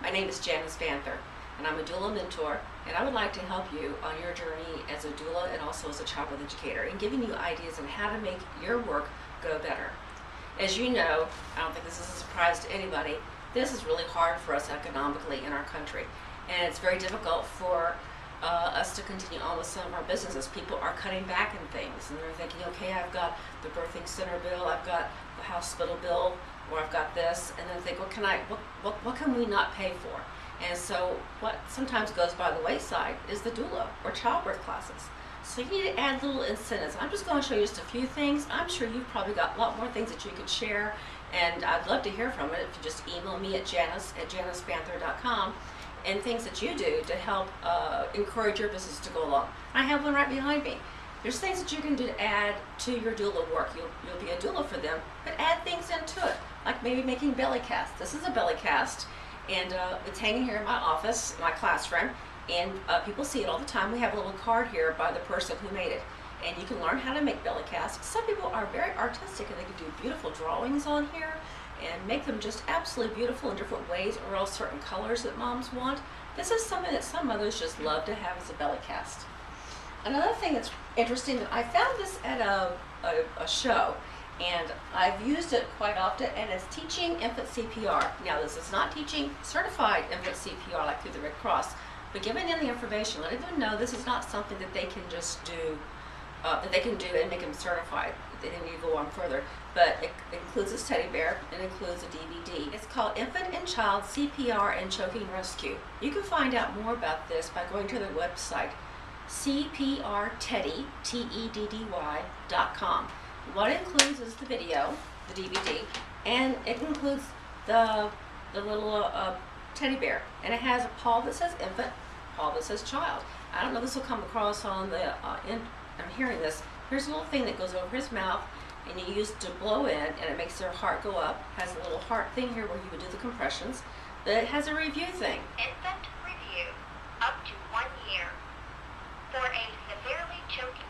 My name is Janice Banther, and I'm a doula mentor, and I would like to help you on your journey as a doula and also as a childbirth educator, and giving you ideas on how to make your work go better. As you know, I don't think this is a surprise to anybody, this is really hard for us economically in our country, and it's very difficult for us to continue on with some of our businesses. People are cutting back in things, and they're thinking, okay, I've got the birthing center bill, I've got the hospital bill, or I've got this, and then think, what can we not pay for? And so what sometimes goes by the wayside is the doula or childbirth classes. So you need to add little incentives. I'm just going to show you just a few things. I'm sure you've probably got a lot more things that you could share, and I'd love to hear from it if you just email me at janice@janicebanther.com, and things that you do to help encourage your business to go along. I have one right behind me. There's things that you can do to add to your doula work. You'll be a doula for them, but add things into it, like maybe making belly casts. This is a belly cast, and it's hanging here in my office, my classroom, and people see it all the time. We have a little card here by the person who made it, and you can learn how to make belly casts. Some people are very artistic, and they can do beautiful drawings on here and make them just absolutely beautiful in different ways, or else certain colors that moms want. This is something that some mothers just love to have as a belly cast. Another thing that's interesting, I found this at a show, and I've used it quite often, and it's teaching infant CPR. Now, this is not teaching certified infant CPR like through the Red Cross, but giving them the information, letting them know this is not something that they can just do, that they can do and make them certified. They need to go on further, but it includes this teddy bear, it includes a DVD. It's called Infant and Child CPR and Choking Rescue. You can find out more about this by going to their website, cprteddy.com. What it includes is the video, the DVD, and it includes the little teddy bear, and it has a paw that says infant, paw that says child. I don't know if this will come across on the I'm hearing this. Here's a little thing that goes over his mouth, and you use it to blow in, and it makes their heart go up. Has a little heart thing here where you would do the compressions. But it has a review thing. Infant review up to 1 year for a severely choking.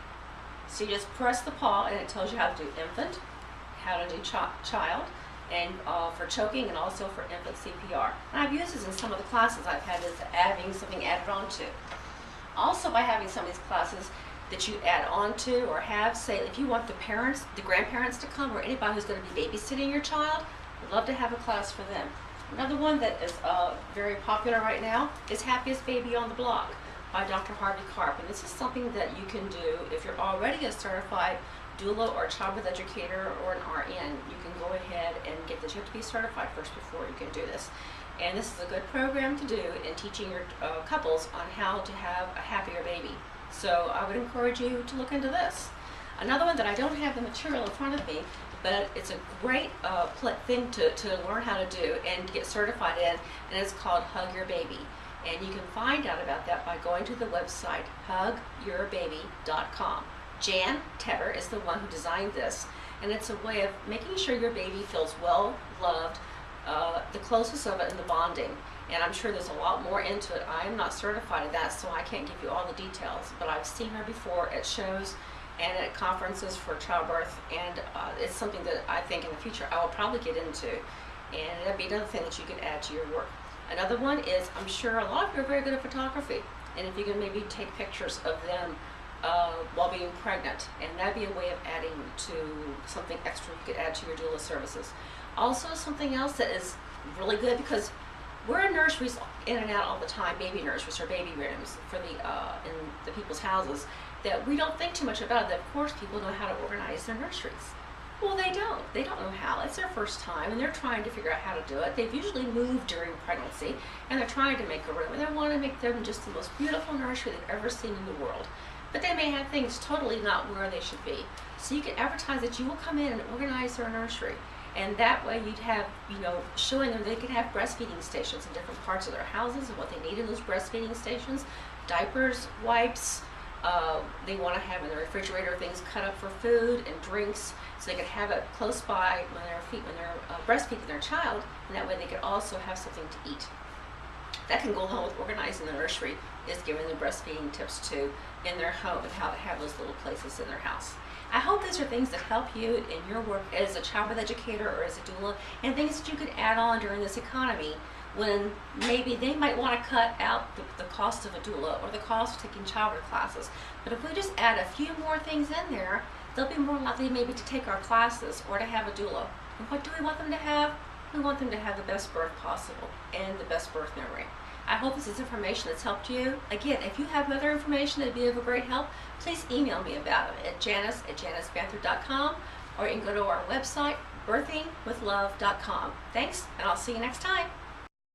So you just press the paw, and it tells you how to do infant, how to do child, and for choking, and also for infant CPR. And I've used this in some of the classes I've had, as having something added on to. Also, by having some of these classes that you add on to, or have, say, if you want the parents, the grandparents to come, or anybody who's going to be babysitting your child, we'd love to have a class for them. Another one that is very popular right now is Happiest Baby on the Block by Dr. Harvey Karp. And this is something that you can do if you're already a certified doula or childbirth educator or an RN. You can go ahead and get this. You have to be certified first before you can do this. And this is a good program to do in teaching your couples on how to have a happier baby. So I would encourage you to look into this. Another one that I don't have the material in front of me, but it's a great thing to learn how to do and to get certified in, and it's called Hug Your Baby. And you can find out about that by going to the website hugyourbaby.com. Jan Tedder is the one who designed this, and it's a way of making sure your baby feels well loved, the closest of it, and the bonding. And I'm sure there's a lot more into it. I am not certified in that, so I can't give you all the details, but I've seen her before at shows and at conferences for childbirth, and it's something that I think in the future I will probably get into, and that'd be another thing that you could add to your work. Another one is, I'm sure a lot of you are very good at photography, and if you can maybe take pictures of them while being pregnant, and that'd be a way of adding to something extra you could add to your doula services. Also, something else that is really good, because we're in nurseries in and out all the time, baby nurseries or baby rooms for the in the people's houses, that we don't think too much about it. That of course people know how to organize their nurseries. Well, they don't. They don't know how. It's their first time, and they're trying to figure out how to do it. They've usually moved during pregnancy, and they're trying to make a room, and they want to make them just the most beautiful nursery they've ever seen in the world. But they may have things totally not where they should be. So you can advertise that you will come in and organize their nursery. And that way you'd have, showing them they could have breastfeeding stations in different parts of their houses and what they need in those breastfeeding stations. Diapers, wipes, they want to have in the refrigerator things cut up for food and drinks, so they could have it close by when they're breastfeeding their child, and that way they could also have something to eat. That can go along with organizing the nursery, is giving them breastfeeding tips too in their home and how to have those little places in their house. I hope these are things that help you in your work as a childbirth educator or as a doula, and things that you could add on during this economy when maybe they might want to cut out the cost of a doula or the cost of taking childbirth classes. But if we just add a few more things in there, they'll be more likely maybe to take our classes or to have a doula. And what do we want them to have? We want them to have the best birth possible and the best birth memory. I hope this is information that's helped you. Again, if you have other information that'd be of a great help, please email me about it at janice@janicebanther.com, or you can go to our website, birthingwithlove.com. Thanks, and I'll see you next time.